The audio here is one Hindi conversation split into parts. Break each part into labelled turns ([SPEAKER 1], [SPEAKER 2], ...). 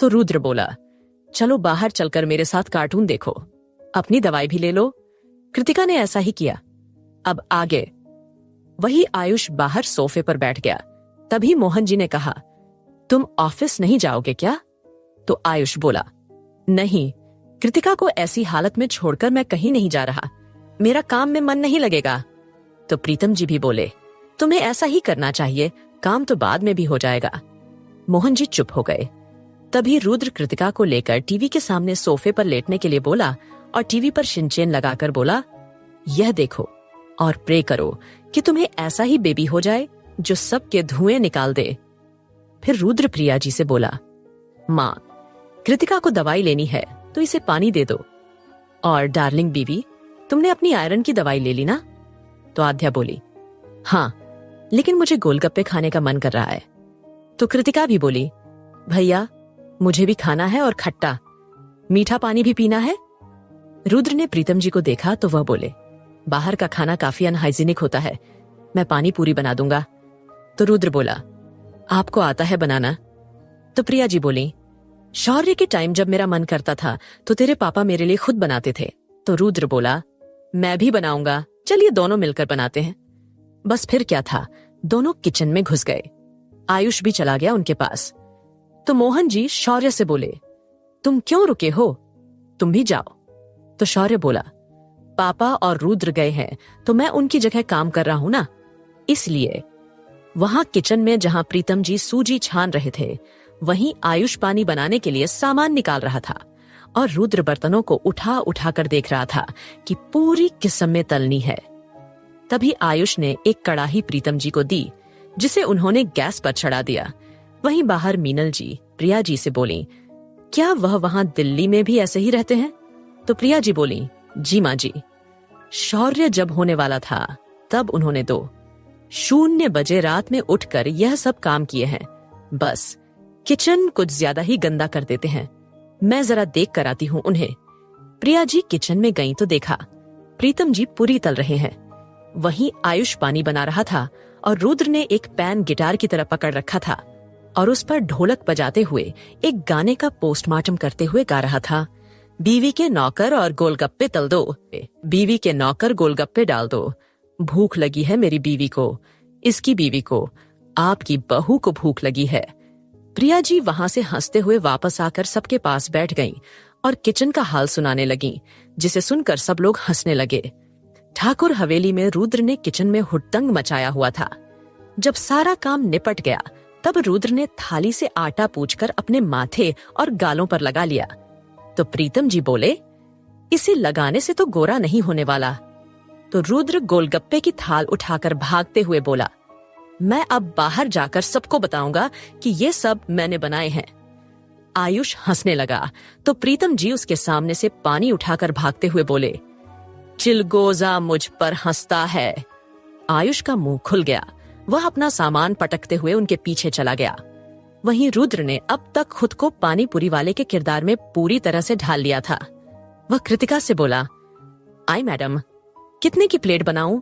[SPEAKER 1] तो रुद्र बोला, चलो बाहर चलकर मेरे साथ कार्टून देखो, अपनी दवाई भी ले लो। कृतिका ने ऐसा ही किया। अब आगे। वही आयुष बाहर सोफे पर बैठ गया। तभी मोहन जी ने कहा, तुम ऑफिस नहीं जाओगे क्या? तो आयुष बोला, नहीं, कृतिका को ऐसी हालत में छोड़कर मैं कहीं नहीं जा रहा, मेरा काम में मन नहीं लगेगा। तो प्रीतम जी भी बोले, तुम्हें ऐसा ही करना चाहिए, काम तो बाद में भी हो जाएगा। मोहन जी चुप हो गए। तभी रुद्र कृतिका को लेकर टीवी के सामने सोफे पर लेटने के लिए बोला और टीवी पर शिनचैन लगाकर बोला, यह देखो और प्रे करो कि तुम्हें ऐसा ही बेबी हो जाए जो सबके धुएं निकाल दे। फिर रुद्र प्रिया जी से बोला, माँ, कृतिका को दवाई लेनी है तो इसे पानी दे दो। और डार्लिंग बीवी, तुमने अपनी आयरन की दवाई ले ली ना? तो आध्या बोली, हाँ, लेकिन मुझे गोलगप्पे खाने का मन कर रहा है। तो कृतिका भी बोली, भैया मुझे भी खाना है और खट्टा मीठा पानी भी पीना है। रुद्र ने प्रीतम जी को देखा तो वह बोले, बाहर का खाना काफी अनहाइजीनिक होता है, मैं पानी पूरी बना दूंगा। तो रुद्र बोला, आपको आता है बनाना? तो प्रिया जी बोली, शौर्य के टाइम जब मेरा मन करता था तो तेरे पापा मेरे लिए खुद बनाते थे। तो रुद्र बोला, मैं भी बनाऊंगा, चलिए दोनों मिलकर बनाते हैं। बस फिर क्या था, दोनों किचन में घुस गए। आयुष भी चला गया उनके पास। तो मोहन जी शौर्य से बोले, तुम क्यों रुके हो, तुम भी जाओ। तो शौर्य बोला, पापा और रुद्र गए हैं तो मैं उनकी जगह काम कर रहा हूं ना, इसलिए। वहां किचन में जहां प्रीतम जी सूजी छान रहे थे, वहीं आयुष पानी बनाने के लिए सामान निकाल रहा था और रुद्र बर्तनों को उठा उठा कर देख रहा था कि पूरी किस्म में तलनी है। तभी आयुष ने एक कड़ाही प्रीतम जी को दी, जिसे उन्होंने गैस पर चढ़ा दिया। वहीं बाहर मीनल जी प्रिया जी से बोली, क्या वह वहां दिल्ली में भी ऐसे ही रहते हैं? तो प्रिया जी बोली, जी माँ जी। शौर्य जब होने वाला था तब उन्होंने 2:00 बजे रात में उठकर यह सब काम किए हैं। बस किचन कुछ ज्यादा ही गंदा कर देते हैं, मैं जरा देख कर आती हूँ उन्हें। प्रिया जी किचन में गईं तो देखा प्रीतम जी पूरी तल रहे हैं। वहीं आयुष पानी बना रहा था और रुद्र ने एक पैन गिटार की तरह पकड़ रखा था और उस पर ढोलक बजाते हुए एक गाने का पोस्टमार्टम करते हुए गा रहा था, बीवी के नौकर और गोलगप्पे तल दो, बीवी के नौकर गोलगप्पे डाल दो, भूख लगी है मेरी बीवी को, इसकी बीवी को, आपकी बहू को भूख लगी है। प्रिया जी वहां से हंसते हुए वापस आकर सबके पास बैठ गईं और किचन का हाल सुनाने लगीं, जिसे सुनकर सब लोग हंसने लगे। ठाकुर हवेली में रुद्र ने किचन में हुड़दंग मचाया हुआ था। जब सारा काम निपट गया तब रुद्र ने थाली से आटा पूछकर अपने माथे और गालों पर लगा लिया। तो प्रीतम जी बोले, इसे लगाने से तो गोरा नहीं होने वाला। तो रुद्र गोलगप्पे की थाल उठाकर भागते हुए बोला, मैं अब बाहर जाकर सबको बताऊंगा कि ये सब मैंने बनाए हैं। आयुष हंसने लगा तो प्रीतम जी उसके सामने से पानी उठाकर भागते हुए बोले, चिलगोजा मुझ पर हंसता है। आयुष का मुंह खुल गया, वह अपना सामान पटकते हुए उनके पीछे चला गया। वहीं रुद्र ने अब तक खुद को पानी पूरी वाले के किरदार में पूरी तरह से ढाल लिया था। वह कृतिका से बोला, आई मैडम, कितने की प्लेट बनाऊं?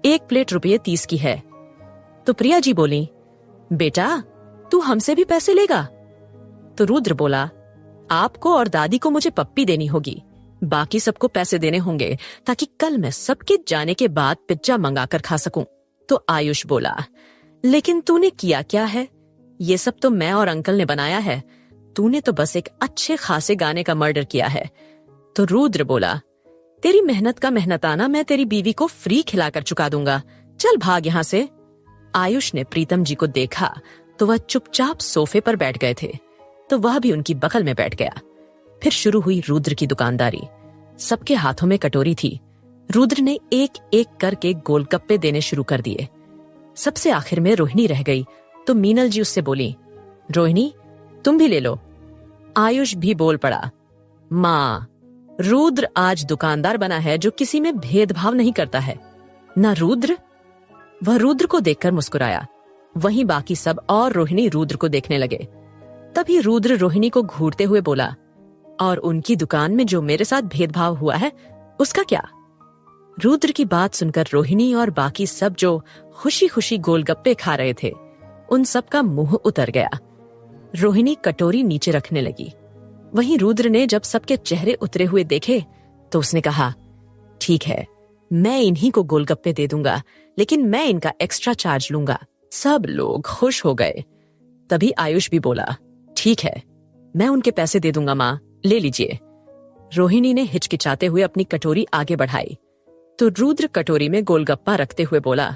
[SPEAKER 1] 1 प्लेट ₹30 की है। तो प्रिया जी बोली, बेटा तू हमसे भी पैसे लेगा? तो रुद्र बोला, आपको और दादी को मुझे पप्पी देनी होगी, बाकी सबको पैसे देने होंगे ताकि कल मैं सबके जाने के बाद पिज्जा मंगाकर खा सकूं। तो आयुष बोला, लेकिन तूने किया क्या है? ये सब तो मैं और अंकल ने बनाया है, तूने तो बस एक अच्छे खासे गाने का मर्डर किया है। तो रुद्र बोला, तेरी मेहनत का मेहनताना मैं तेरी बीवी को फ्री खिलाकर चुका दूंगा, चल भाग यहाँ से। आयुष ने प्रीतम जी को देखा तो वह चुपचाप सोफे पर बैठ गए थे, तो वह भी उनकी बगल में बैठ गया। फिर शुरू हुई रुद्र की दुकानदारी। सबके हाथों में कटोरी थी। रुद्र ने एक एक करके गोलगप्पे देने शुरू कर दिए। सबसे आखिर में रोहिणी रह गई तो मीनल जी उससे बोली, रोहिणी तुम भी ले लो। आयुष भी बोल पड़ा, माँ, रुद्र आज दुकानदार बना है जो किसी में भेदभाव नहीं करता है ना। रुद्र? वह रुद्र को देखकर मुस्कुराया। वहीं बाकी सब और रोहिणी रुद्र को देखने लगे। तभी रुद्र रोहिणी को घूरते हुए बोला, और उनकी दुकान में जो मेरे साथ भेदभाव हुआ है उसका क्या? रुद्र की बात सुनकर रोहिणी और बाकी सब जो खुशी खुशी गोलगप्पे खा रहे थे, उन सब का मुंह उतर गया। रोहिणी कटोरी नीचे रखने लगी। वहीं रुद्र ने जब सबके चेहरे उतरे हुए देखे तो उसने कहा, ठीक है, मैं इन्हीं को गोलगप्पे दे दूंगा, लेकिन मैं इनका एक्स्ट्रा चार्ज लूंगा। सब लोग खुश हो गए। तभी आयुष भी बोला, ठीक है, मैं उनके पैसे दे दूंगा माँ, ले लीजिए। रोहिणी ने हिचकिचाते हुए अपनी कटोरी आगे बढ़ाई तो रुद्र कटोरी में गोलगप्पा रखते हुए बोला,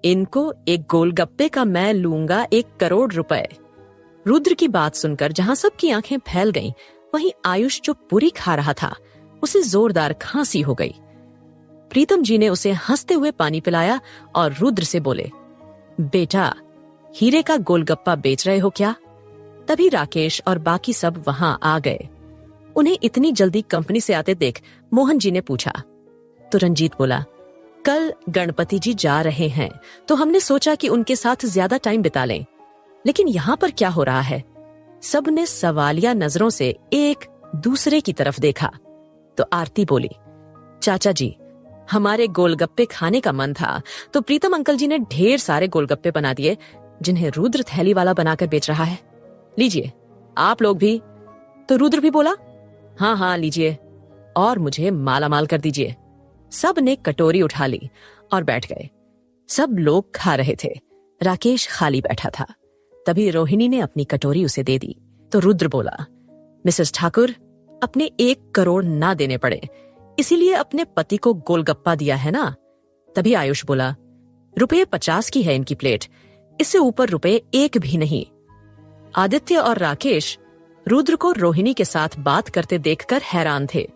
[SPEAKER 1] इनको एक गोलगप्पे का मैं लूंगा 1 करोड़ रुपए। रुद्र की बात सुनकर जहां सबकी आंखें फैल गईं, वहीं आयुष जो पूरी खा रहा था उसे जोरदार खांसी हो गई। प्रीतम जी ने उसे हंसते हुए पानी पिलाया और रुद्र से बोले, बेटा, हीरे का गोलगप्पा बेच रहे हो क्या? तभी राकेश और बाकी सब वहां आ गए। उन्हें इतनी जल्दी कंपनी से आते देख मोहन जी ने पूछा तो रंजीत बोला, कल गणपति जी जा रहे हैं तो हमने सोचा कि उनके साथ ज्यादा टाइम बिता लें, लेकिन यहाँ पर क्या हो रहा है? सबने सवालिया नजरों से एक दूसरे की तरफ देखा तो आरती बोली, चाचा जी, हमारे गोलगप्पे खाने का मन था तो प्रीतम अंकल जी ने ढेर सारे गोलगप्पे बना दिए, जिन्हें रुद्र थैली वाला बनाकर बेच रहा है। लीजिए, आप लोग भी। तो रुद्र भी बोला, हाँ हाँ लीजिए, और मुझे माला माल कर दीजिए। सब ने कटोरी उठा ली और बैठ गए। सब लोग खा रहे थे, राकेश खाली बैठा था। तभी रोहिणी ने अपनी कटोरी उसे दे दी तो रुद्र बोला, मिसेस ठाकुर, अपने 1 करोड़ ना देने पड़े, इसीलिए अपने पति को गोलगप्पा दिया है ना? तभी आयुष बोला, ₹50 की है इनकी प्लेट, इससे ऊपर ₹1 भी नहीं। आदित्य और राकेश रुद्र को रोहिणी के साथ बात करते देखकर हैरान थे।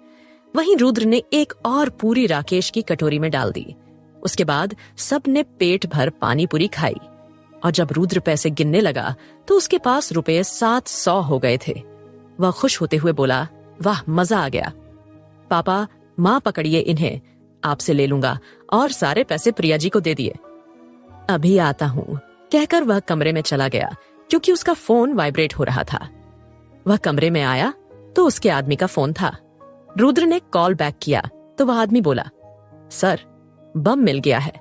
[SPEAKER 1] वहीं रुद्र ने एक और पूरी राकेश की कटोरी में डाल दी। उसके बाद सब ने पेट भर पानी पूरी खाई और जब रुद्र पैसे गिनने लगा तो उसके पास ₹700 हो गए थे। वह खुश होते हुए बोला, वाह, मजा आ गया। पापा, माँ पकड़िए इन्हें, आपसे ले लूंगा, और सारे पैसे प्रिया जी को दे दिए। अभी आता हूँ, कहकर वह कमरे में चला गया क्योंकि उसका फोन वाइब्रेट हो रहा था। वह कमरे में आया तो उसके आदमी का फोन था। रुद्र ने कॉल बैक किया तो वह आदमी बोला, सर, बम मिल गया है।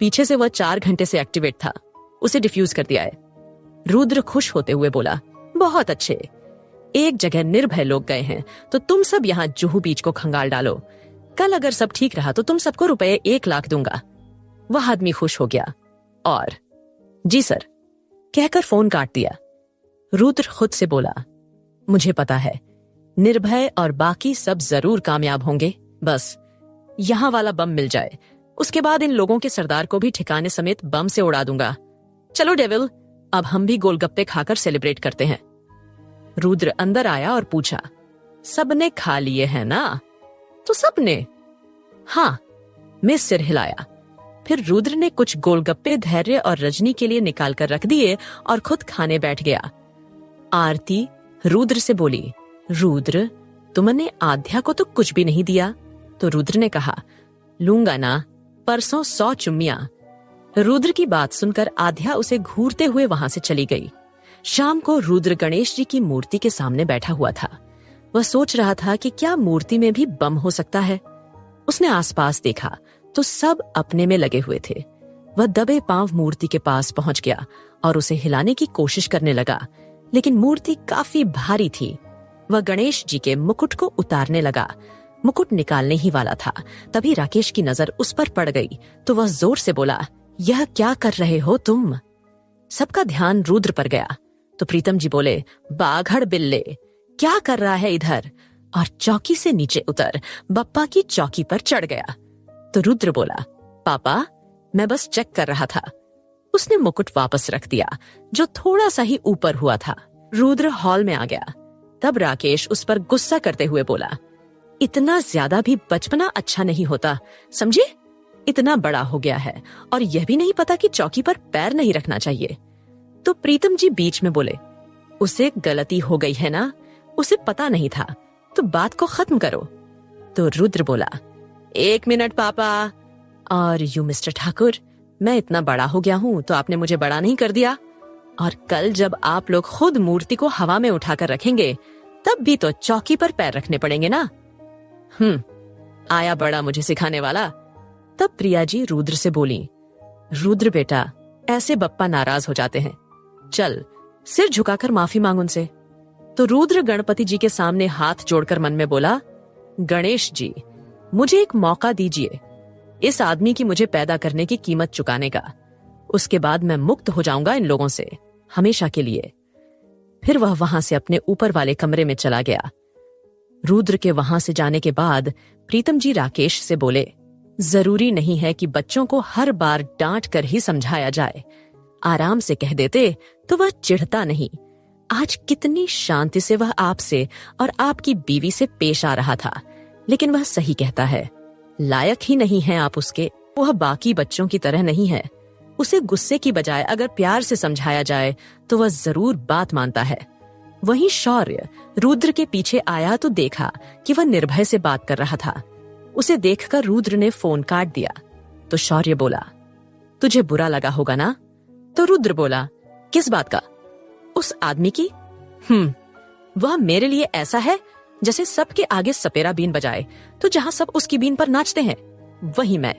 [SPEAKER 1] पीछे से वह 4 घंटे से एक्टिवेट था, उसे डिफ्यूज कर दिया है। रुद्र खुश होते हुए बोला, बहुत अच्छे, एक जगह निर्भय लोग गए हैं तो तुम सब यहाँ जुहू बीच को खंगाल डालो। कल अगर सब ठीक रहा तो तुम सबको ₹1 लाख दूंगा। वह आदमी खुश हो गया और जी सर कहकर फोन काट दिया। रुद्र खुद से बोला, मुझे पता है निर्भय और बाकी सब जरूर कामयाब होंगे, बस यहाँ वाला बम मिल जाए, उसके बाद इन लोगों के सरदार को भी ठिकाने समेत बम से उड़ा दूंगा। चलो डेविल, अब हम भी गोलगप्पे खाकर सेलिब्रेट करते हैं। रुद्र अंदर आया और पूछा, सबने खा लिए हैं ना? तो सबने हाँ, मैं सिर हिलाया। फिर रुद्र ने कुछ गोलगप्पे धैर्य और रजनी के लिए निकाल कर रख दिए और खुद खाने बैठ गया। आरती रुद्र से बोली, रुद्र, तुमने आध्या को तो कुछ भी नहीं दिया। तो रुद्र ने कहा, लूंगा ना, परसों 100 चुम्मियां। रुद्र की बात सुनकर आध्या उसे घूरते हुए वहां से चली गई। शाम को रुद्र गणेश जी की मूर्ति के सामने बैठा हुआ था। वह सोच रहा था कि क्या मूर्ति में भी बम हो सकता है। उसने आसपास देखा तो सब अपने में लगे हुए थे। वह दबे पांव मूर्ति के पास पहुंच गया और उसे हिलाने की कोशिश करने लगा, लेकिन मूर्ति काफी भारी थी। वह गणेश जी के मुकुट को उतारने लगा। मुकुट निकालने ही वाला था, तभी राकेश की नजर उस पर पड़ गई तो वह जोर से बोला, यह क्या कर रहे हो तुम? सबका ध्यान रुद्र पर गया तो प्रीतम जी बोले, बाघड़ बिल्ले, क्या कर रहा है इधर? और चौकी से नीचे उतर बप्पा की चौकी पर चढ़ गया। तो रुद्र बोला, पापा, मैं बस चेक कर रहा था। उसने मुकुट वापस रख दिया जो थोड़ा सा ही ऊपर हुआ था। रुद्र हॉल में आ गया। तब राकेश उस पर गुस्सा करते हुए बोला, इतना ज्यादा भी बचपना अच्छा नहीं होता, समझे? इतना बड़ा हो गया है और यह भी नहीं पता कि चौकी पर पैर नहीं रखना चाहिए। तो प्रीतम जी बीच में बोले, उसे गलती हो गई है ना, उसे पता नहीं था, तो बात को खत्म करो। तो रुद्र बोला, 1 मिनट पापा। और यू मिस्टर ठाकुर, मैं इतना बड़ा हो गया हूँ तो आपने मुझे बड़ा नहीं कर दिया। और कल जब आप लोग खुद मूर्ति को हवा में उठाकर रखेंगे तब भी तो चौकी पर पैर रखने पड़ेंगे ना। आया बड़ा मुझे सिखाने वाला। तब प्रिया जी रुद्र से बोली, रुद्र बेटा, ऐसे बप्पा नाराज हो जाते हैं। चल, सिर झुकाकर माफी मांग उनसे। तो रुद्र गणपति जी के सामने हाथ जोड़कर मन में बोला, गणेश जी, मुझे एक मौका दीजिए इस आदमी की मुझे पैदा करने की कीमत चुकाने का। उसके बाद मैं मुक्त हो जाऊंगा इन लोगों से हमेशा के लिए। फिर वह वहां से अपने ऊपर वाले कमरे में चला गया। रुद्र के वहां से जाने के बाद प्रीतम जी राकेश से बोले, जरूरी नहीं है कि बच्चों को हर बार डांट कर ही समझाया जाए। आराम से कह देते तो वह चिढ़ता नहीं। आज कितनी शांति से वह आपसे और आपकी बीवी से पेश आ रहा था, लेकिन वह सही कहता है, लायक ही नहीं है आप उसके। वह बाकी बच्चों की तरह नहीं है। उसे गुस्से की बजाय अगर प्यार से समझाया जाए तो वह जरूर बात मानता है। वहीं शौर्य रुद्र के पीछे आया तो देखा कि वह निर्भय से बात कर रहा था। उसे देखकर रुद्र ने फोन काट दिया। तो शौर्य बोला, तुझे बुरा लगा होगा ना? तो रुद्र बोला, किस बात का? उस आदमी की? वह मेरे लिए ऐसा है जैसे सबके आगे सपेरा बीन बजाए तो जहां सब उसकी बीन पर नाचते हैं, वही मैं।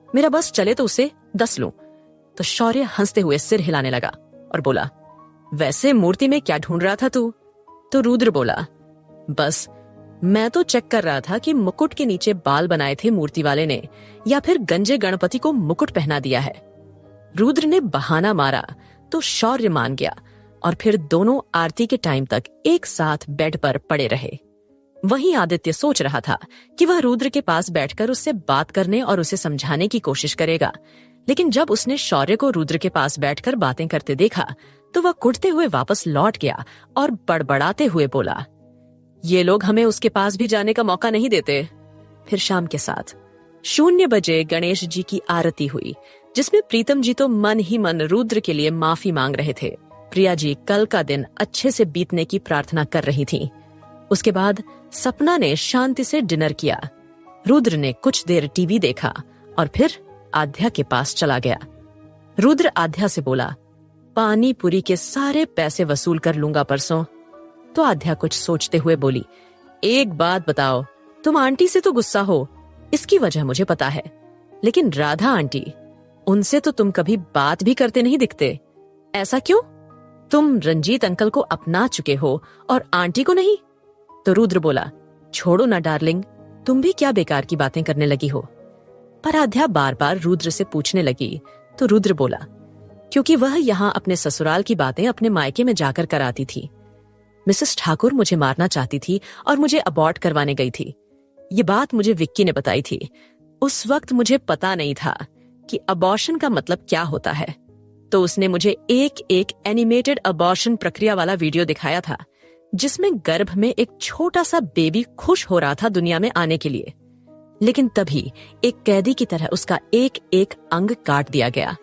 [SPEAKER 1] मेरा बस चले तो उसे 10 लूं। तो शौर्य हंसते हुए सिर हिलाने लगा और बोला, वैसे मूर्ति में क्या ढूंढ रहा था तू? तो रुद्र बोला, बस मैं तो चेक कर रहा था कि मुकुट के नीचे बाल बनाए थे मूर्ति वाले ने या फिर गंजे गणपति को मुकुट पहना दिया है। रुद्र ने बहाना मारा तो शौर्य मान गया और फिर दोनों आरती के टाइम तक एक साथ बेड पर पड़े रहे। वहीं आदित्य सोच रहा था कि वह रुद्र के पास बैठकर उससे बात करने और उसे समझाने की कोशिश करेगा, लेकिन जब उसने शौर्य को रुद्र के पास बैठकर बातें करते देखा तो वह कुटते हुए वापस लौट गया और बड़बड़ाते हुए बोला, ये लोग हमें उसके पास भी जाने का मौका नहीं देते। फिर शाम के 0 बजे गणेश जी की आरती हुई, जिसमें प्रीतम जी तो मन ही मन रुद्र के लिए माफी मांग रहे थे। प्रिया जी कल का दिन अच्छे से बीतने की प्रार्थना कर रही थीं। उसके बाद सपना ने शांति से डिनर किया। रुद्र ने कुछ देर टीवी देखा और फिर आध्या के पास चला गया। रुद्र आध्या से बोला, पानी पूरी के सारे पैसे वसूल कर लूंगा परसों। तो आध्या कुछ सोचते हुए बोली, एक बात बताओ, तुम आंटी से तो गुस्सा हो, इसकी वजह मुझे पता है, लेकिन राधा आंटी, उनसे तो तुम कभी बात भी करते नहीं दिखते। ऐसा क्यों? तुम रंजीत अंकल को अपना चुके हो और आंटी को नहीं। तो रुद्र बोला, छोड़ो ना डार्लिंग, तुम भी क्या बेकार की बातें करने लगी हो। पर आध्या बार बार रुद्र से पूछने लगी तो रुद्र बोला, क्योंकि वह यहाँ अपने ससुराल की बातें अपने मायके में जाकर कराती थी। मिसेस ठाकुर मुझे मारना चाहती थी और मुझे अबॉर्ट करवाने गई थी। ये बात मुझे विक्की ने बताई थी। उस वक्त मुझे पता नहीं था कि अबॉर्शन का मतलब क्या होता है, तो उसने मुझे एक एनिमेटेड अबॉर्शन प्रक्रिया वाला वीडियो दिखाया था, जिसमें गर्भ में एक छोटा सा बेबी खुश हो रहा था दुनिया में आने के लिए। लेकिन तभी एक कैदी की तरह उसका एक अंग काट दिया गया।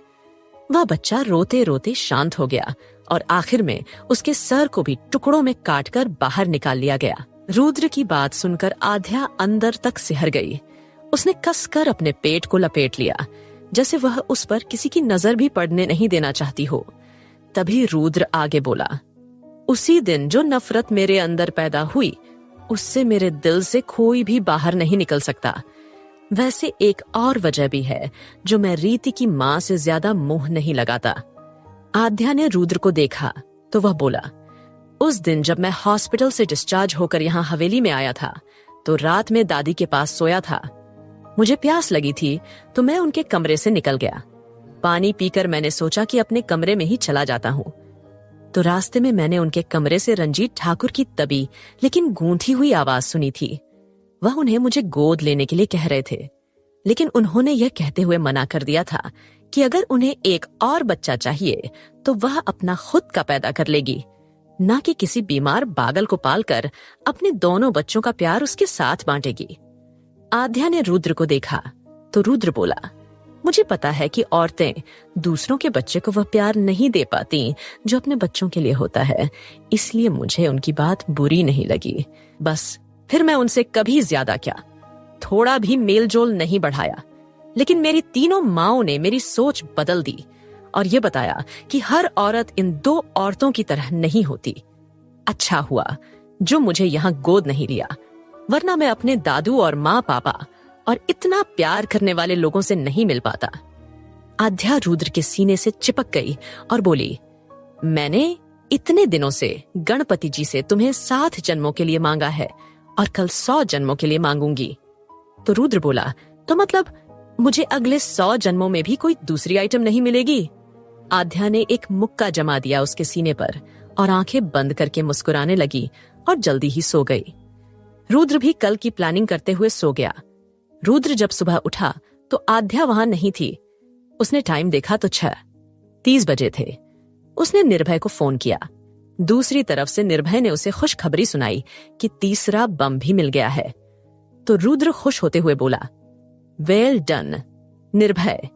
[SPEAKER 1] वह बच्चा रोते रोते शांत हो गया और आखिर में उसके सर को भी टुकड़ों में काटकर बाहर निकाल लिया गया। रुद्र की बात सुनकर आध्या अंदर तक सिहर गई। उसने कसकर अपने पेट को लपेट लिया, जैसे वह उस पर किसी की नजर भी पड़ने नहीं देना चाहती हो। तभी रुद्र आगे बोला, उसी दिन जो नफरत मेरे अंदर पैदा हुई, उससे मेरे दिल से कोई भी बाहर नहीं निकल सकता। वैसे एक और वजह भी है जो मैं रीति की माँ से ज्यादा मुंह नहीं लगाता। आध्या ने रुद्र को देखा तो वह बोला, उस दिन जब मैं हॉस्पिटल से डिस्चार्ज होकर यहाँ हवेली में आया था तो रात में दादी के पास सोया था। मुझे प्यास लगी थी तो मैं उनके कमरे से निकल गया। पानी पीकर मैंने सोचा कि अपने कमरे में ही चला जाता हूँ। तो रास्ते में मैंने उनके कमरे से रंजीत ठाकुर की दबी लेकिन गूंथी हुई आवाज सुनी थी। वह उन्हें मुझे गोद लेने के लिए कह रहे थे, लेकिन उन्होंने यह कहते हुए मना कर दिया था कि अगर उन्हें एक और बच्चा चाहिए तो वह अपना खुद का पैदा कर लेगी, ना कि किसी बीमार पागल को पालकर अपने दोनों बच्चों का प्यार उसके साथ बांटेगी। आध्या ने रुद्र को देखा तो रुद्र बोला, मुझे पता है कि औरतें दूसरों के बच्चे को वह प्यार नहीं दे पाती जो अपने बच्चों के लिए होता है, इसलिए मुझे उनकी बात बुरी नहीं लगी। बस फिर मैं उनसे कभी ज्यादा क्या, थोड़ा भी मेलजोल नहीं बढ़ाया। लेकिन मेरी तीनों माँओं ने मेरी सोच बदल दी और ये बताया कि हर औरत इन 2 औरतों की तरह नहीं होती। अच्छा हुआ जो मुझे यहाँ गोद नहीं लिया, वरना मैं अपने दादू और माँ पापा और इतना प्यार करने वाले लोगों से नहीं मिल पाता। आध्या रुद्र के सीने से चिपक गई और बोली, मैंने इतने दिनों से गणपति जी से तुम्हें 7 जन्मों के लिए मांगा है और कल 100 जन्मों के लिए मांगूंगी। तो रुद्र बोला, तो मतलब मुझे अगले 100 जन्मों में भी कोई दूसरी आइटम नहीं मिलेगी? आध्या ने एक मुक्का जमा दिया उसके सीने पर और आंखें बंद करके मुस्कुराने लगी और जल्दी ही सो गई। रुद्र भी कल की प्लानिंग करते हुए सो गया। रुद्र जब सुबह उठा तो आध्या वहां नहीं थी। उसने टाइम देखा तो 6:30 बजे थे। उसने निर्भय को फोन किया। दूसरी तरफ से निर्भय ने उसे खुशखबरी सुनाई कि तीसरा बम भी मिल गया है। तो रुद्र खुश होते हुए बोला, वेल डन निर्भय,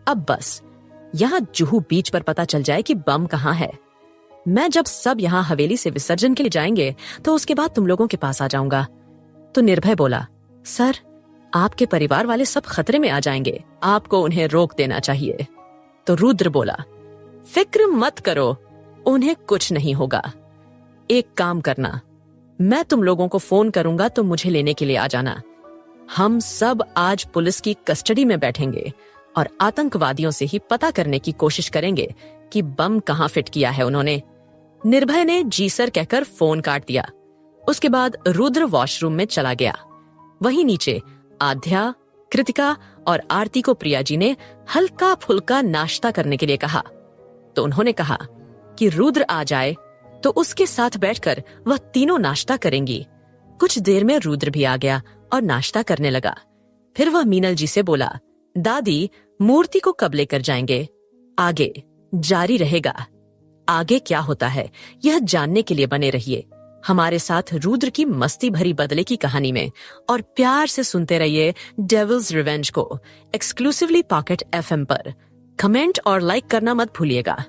[SPEAKER 1] अब बस यहां जुहू बीच पर पता चल जाए कि बम कहां है। मैं जब सब यहां हवेली से विसर्जन के लिए जाएंगे तो उसके बाद तुम लोगों के पास आ जाऊंगा। तो निर्भय बोला, सर आपके परिवार वाले सब खतरे में आ जाएंगे, आपको उन्हें रोक देना चाहिए। तो रुद्र बोला, फिक्र मत करो, उन्हें कुछ नहीं होगा। एक काम करना, मैं तुम लोगों को फोन करूंगा तो मुझे लेने के लिए आ जाना। हम सब आज पुलिस की कस्टडी में बैठेंगे और आतंकवादियों से ही पता करने की कोशिश करेंगे कि बम कहां फिट किया है उन्होंने। निर्भय ने जी सर कहकर फोन काट दिया। उसके बाद रुद्र वॉशरूम में चला गया। वहीं नीचे आध्या, कृतिका और आरती को प्रिया जी ने हल्का फुल्का नाश्ता करने के लिए कहा। तो उन्होंने कहा कि रुद्र आ जाए तो उसके साथ बैठकर वह तीनों नाश्ता करेंगी। कुछ देर में रुद्र भी आ गया और नाश्ता करने लगा। फिर वह मीनल जी से बोला, दादी मूर्ति को कब लेकर जाएंगे? आगे जारी रहेगा। आगे क्या होता है यह जानने के लिए बने रहिए हमारे साथ रुद्र की मस्ती भरी बदले की कहानी में, और प्यार से सुनते रहिए डेविल्स रिवेंज को एक्सक्लूसिवली पॉकेट FM पर। कमेंट और लाइक करना मत भूलिएगा।